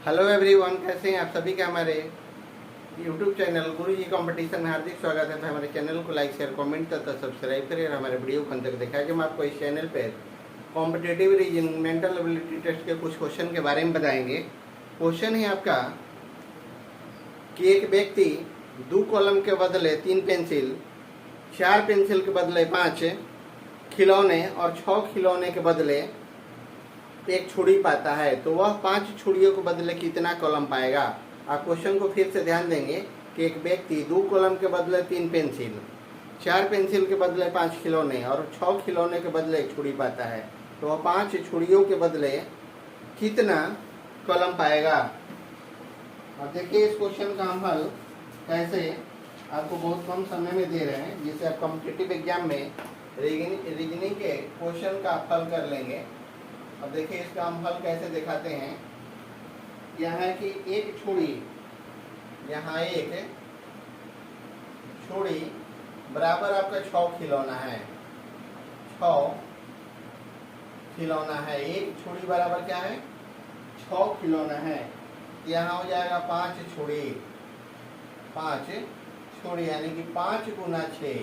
Hello everyone, कैसे हैं आप सभी का हमारे यूट्यूब चैनल गुरुजी कंपटीशन में हार्दिक स्वागत है। तो हमारे चैनल को लाइक शेयर कमेंट तथा सब्सक्राइब करें और हमारे वीडियो को अंत तक देखा कि हम आपको इस चैनल पर competitive reasoning mental ability test के कुछ क्वेश्चन के बारे में बताएंगे। क्वेश्चन है आपका कि एक व्यक्ति 2 कलम के बदले 3 पेंसिल, 4 पेंसिल के बदले 5 खिलौने और 6 खिलौने के बदले एक छुरी पाता है, तो वह 5 छुरियों के बदले कितना कलम पाएगा। आप क्वेश्चन को फिर से ध्यान देंगे कि एक व्यक्ति 2 कलम के बदले 3 पेंसिल, 4 पेंसिल के बदले 5 खिलौने और 6 खिलौने के बदले एक छुरी पाता है, तो वह 5 छुरियों के बदले कितना कलम पाएगा। अब देखिए इस क्वेश्चन का हम हल कैसे आपको बहुत कम समय में दे रहे हैं, जिससे आप कॉम्पिटिटिव एग्जाम में रीजनिंग के क्वेश्चन का हल कर लेंगे। अब देखिए इसका हम हल कैसे दिखाते हैं। यह है कि एक छुरी, यहाँ एक छुरी बराबर आपका 6 खिलौना है। 6 खिलौना है, एक छुरी बराबर क्या है 6 खिलौना है। यहाँ हो जाएगा 5 छुरी, 5 छुरी यानी कि 5 गुना 6,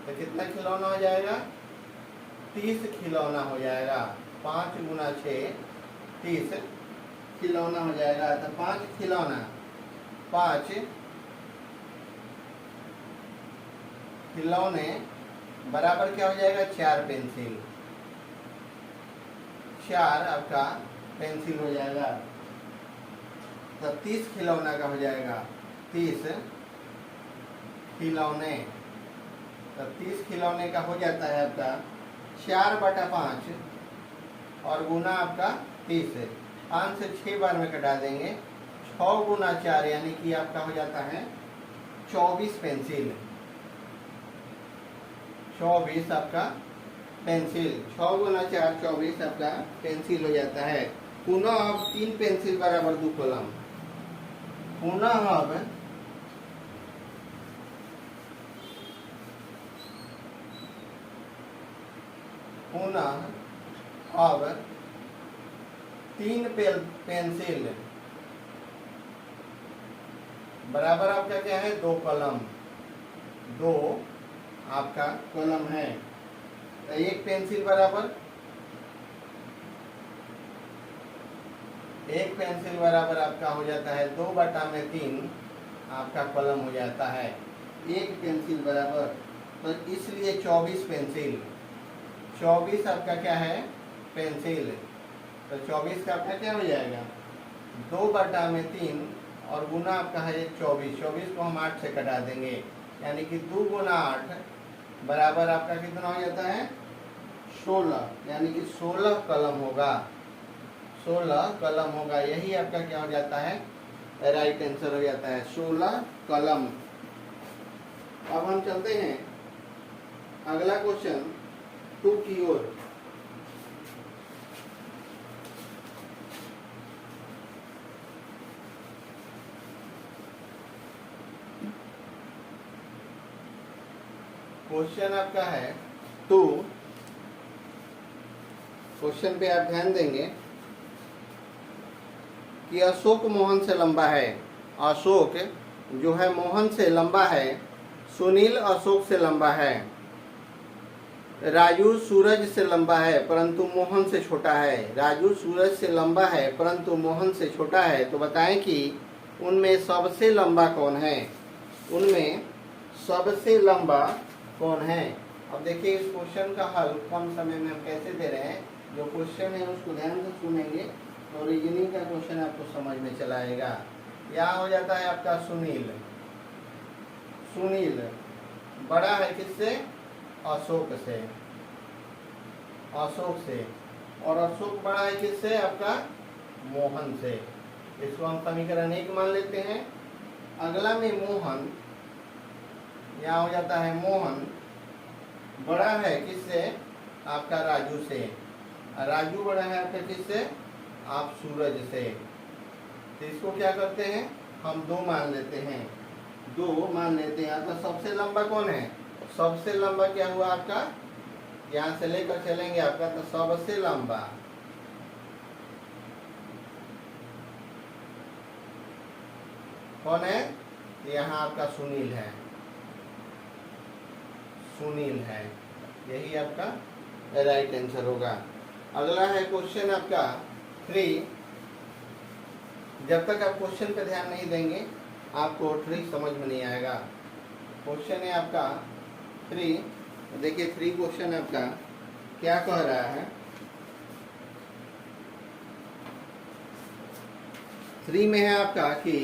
तो कितना खिलौना हो जाएगा 30 खिलौना हो जाएगा। 5 गुना 6 30 खिलौना हो जाएगा। तो 5 खिलौना, 5 खिलौने बराबर क्या हो जाएगा 4 पेंसिल, 4 आपका पेंसिल हो जाएगा। तो 30 खिलौना का हो जाएगा 30 खिलौने। तो 30 खिलौने का हो जाता है आपका 4/5 और गुना आपका 30 है। 5 से 6 बार में कटा देंगे। 6 गुना 4 यानी कि आपका हो जाता है 24 पेंसिल। 24 आपका पेंसिल, 6 गुना 4 24 आपका पेंसिल हो जाता है। पुनः अब 3 पेंसिल बराबर 2 कलम। पुनः अब अब 3 पेंसिल बराबर आपका क्या है 2 कलम, 2 आपका कलम है। तो एक पेंसिल बराबर, एक पेंसिल बराबर आपका हो जाता है 2/3 आपका कलम हो जाता है। एक पेंसिल बराबर, तो इसलिए 24 पेंसिल, 24 आपका क्या है पेंसिल। तो 24 का आपका क्या हो जाएगा 2/3 और गुना आपका है 24। 24 को हम 8 से कटा देंगे, यानी कि 2 गुना 8 बराबर आपका कितना हो जाता है 16, यानी कि 16 कलम होगा। 16 कलम होगा, यही आपका क्या हो जाता है राइट आंसर हो जाता है 16 कलम। अब हम चलते हैं अगला क्वेश्चन 2 की ओर। क्वेश्चन आपका है 2। क्वेश्चन पे आप ध्यान देंगे कि अशोक मोहन से लंबा है। अशोक जो है मोहन से लंबा है। सुनील अशोक से लंबा है। राजू सूरज से लंबा है परंतु मोहन से छोटा है। राजू सूरज से लंबा है परंतु मोहन से छोटा है, तो बताएं कि उनमें सबसे लंबा कौन है। उनमें सबसे लंबा कौन है। अब देखिए इस क्वेश्चन का हल कम समय में हम कैसे दे रहे हैं। जो क्वेश्चन है उसको ध्यान से सुनेंगे तो रीजनिंग का क्वेश्चन आपको समझ में चला आएगा। यहाँ हो जाता है आपका सुनील। सुनील बड़ा है किससे अशोक से, अशोक से, और अशोक बड़ा है किससे आपका मोहन से। इसको हम समीकरण 1 मान लेते हैं। अगला में मोहन, यहाँ हो जाता है मोहन बड़ा है किससे आपका राजू से। राजू बड़ा है आपका किससे आप सूरज से। तो इसको क्या करते हैं हम 2 मान लेते हैं। 2 मान लेते हैं। तो सबसे लंबा कौन है, सबसे लंबा क्या हुआ आपका, यहाँ से लेकर चलेंगे आपका, तो सबसे लंबा कौन है? यहाँ आपका सुनील है, सुनील है। यही आपका राइट आंसर होगा। अगला है क्वेश्चन आपका 3। जब तक आप क्वेश्चन पे ध्यान नहीं देंगे आपको ट्रिक समझ में नहीं आएगा। क्वेश्चन है आपका 3। देखिए 3 क्वेश्चन आपका क्या कह रहा है। 3 में है आपका कि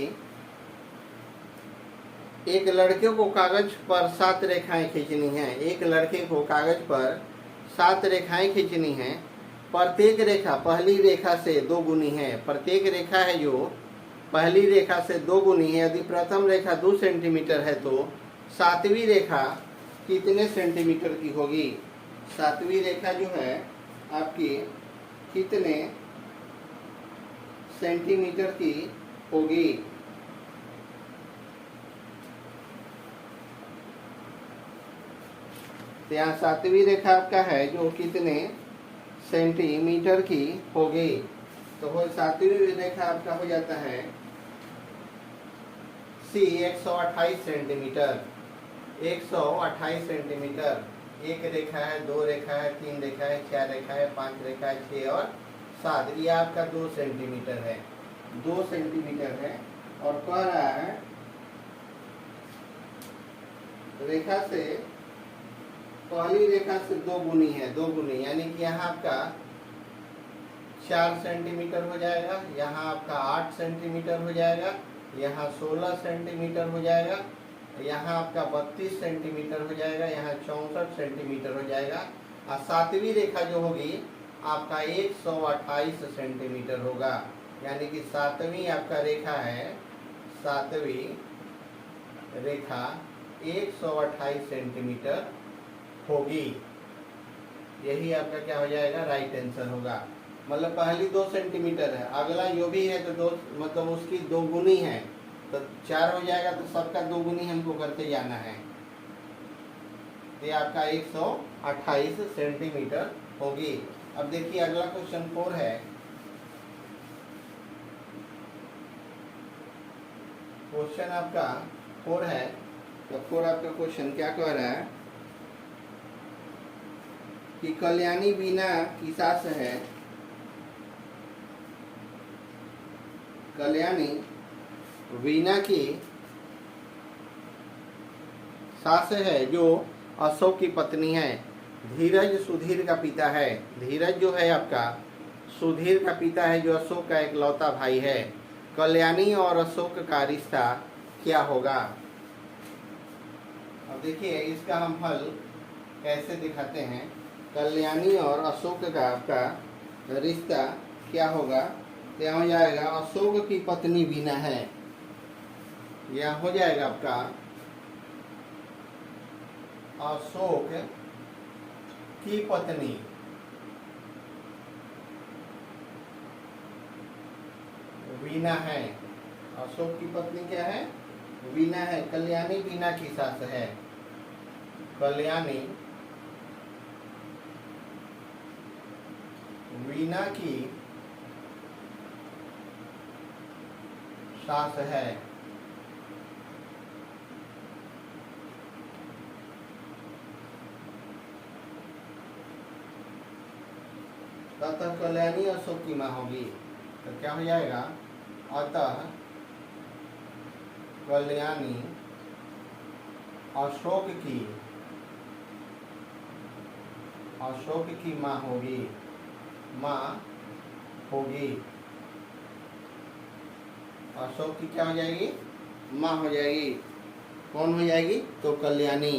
एक लड़के को कागज पर 7 रेखाएं खींचनी है। एक लड़के को कागज पर 7 रेखाएं खींचनी है। प्रत्येक रेखा पहली रेखा से 2 गुनी है। प्रत्येक रेखा है जो पहली रेखा से 2 गुनी है। यदि प्रथम रेखा 2 सेंटीमीटर है तो 7वीं रेखा कितने सेंटीमीटर की होगी? 7वीं रेखा जो है आपकी कितने सेंटीमीटर की होगी? तो यहाँ 7वीं रेखा आपका है जो कितने सेंटीमीटर की होगी? तो 7वीं रेखा आपका हो जाता है C 128 सेंटीमीटर। 128 सेंटीमीटर। एक रेखा है, 2 रेखा है, 3 रेखा है, 4 रेखा है, 5 रेखा है, 6 और 7। ये आपका 2 सेंटीमीटर है, 2 सेंटीमीटर है। और कह रहा है रेखा से पहली रेखा से 2 गुनी है, 2 गुनी, यानी कि यहाँ आपका 4 सेंटीमीटर हो जाएगा, यहाँ आपका 8 सेंटीमीटर हो जाएगा, यहाँ 16 सेंटीमीटर हो जाएगा, यहाँ आपका 32 सेंटीमीटर हो जाएगा, यहाँ 64 सेंटीमीटर हो जाएगा। और 7वीं रेखा जो होगी आपका 128 सेंटीमीटर होगा। यानी कि 7वीं आपका रेखा है, 7वीं रेखा 128 सेंटीमीटर होगी। यही आपका क्या हो जाएगा? राइट आंसर होगा। मतलब पहली 2 सेंटीमीटर है, अगला जो भी है तो 2 मतलब उसकी 2 गुनी है, तो 4 हो जाएगा। तो सबका 2 गुनी हमको करते जाना है। ये आपका 128 सेंटीमीटर होगी। अब देखिए अगला क्वेश्चन 4 है। क्वेश्चन आपका 4 है। तो 4 आपका क्वेश्चन क्या कह रहा है कि कल्याणी वीणा की सास है। कल्याणी वीणा की सास है जो अशोक की पत्नी है। धीरज सुधीर का पिता है। धीरज जो है आपका सुधीर का पिता है, जो अशोक का इकलौता भाई है। कल्याणी और अशोक का रिश्ता क्या होगा? अब देखिए इसका हम हल कैसे दिखाते हैं। कल्याणी और अशोक का आपका रिश्ता क्या होगा? तो यहाँ हो जाएगा अशोक की पत्नी वीणा है। यहाँ हो जाएगा आपका अशोक की पत्नी वीणा है। अशोक की पत्नी क्या है? वीणा है। कल्याणी वीणा की सास है। कल्याणी वीणा की सास है। अतः कल्याणी अशोक की माँ होगी। तो क्या हो जाएगा? अतः कल्याणी अशोक की माँ होगी। माँ होगी। अशोक की क्या हो जाएगी? माँ हो जाएगी। कौन हो जाएगी? तो कल्याणी।